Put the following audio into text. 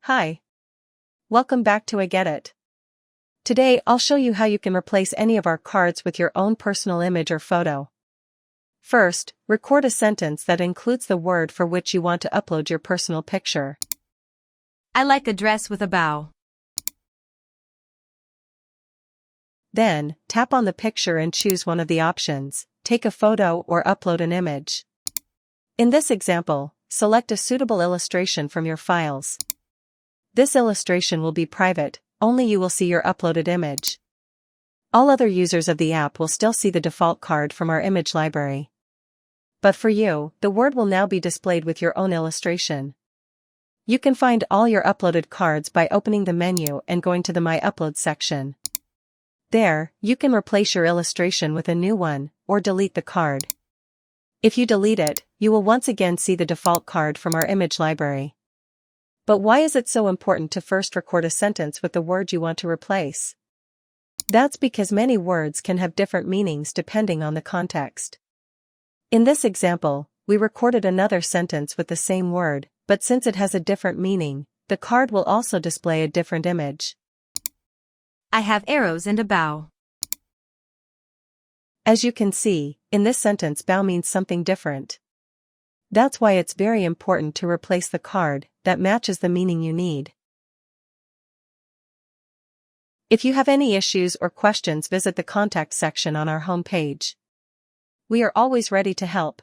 Hi. Welcome back to I Get It. Today I'll show you how you can replace any of our cards with your own personal image or photo. First, record a sentence that includes the word for which you want to upload your personal picture. I like a dress with a bow. Then, tap on the picture and choose one of the options, take a photo or upload an image. In this example, select a suitable illustration from your files. This illustration will be private, only you will see your uploaded image. All other users of the app will still see the default card from our image library. But for you, the word will now be displayed with your own illustration. You can find all your uploaded cards by opening the menu and going to the My Uploads section. There, you can replace your illustration with a new one, or delete the card. If you delete it, you will once again see the default card from our image library. But why is it so important to first record a sentence with the word you want to replace? That's because many words can have different meanings depending on the context. In this example, we recorded another sentence with the same word, but since it has a different meaning, the card will also display a different image. I have arrows and a bow. As you can see, in this sentence bow means something different. That's why it's very important to replace the card that matches the meaning you need. If you have any issues or questions, visit the contact section on our homepage. We are always ready to help.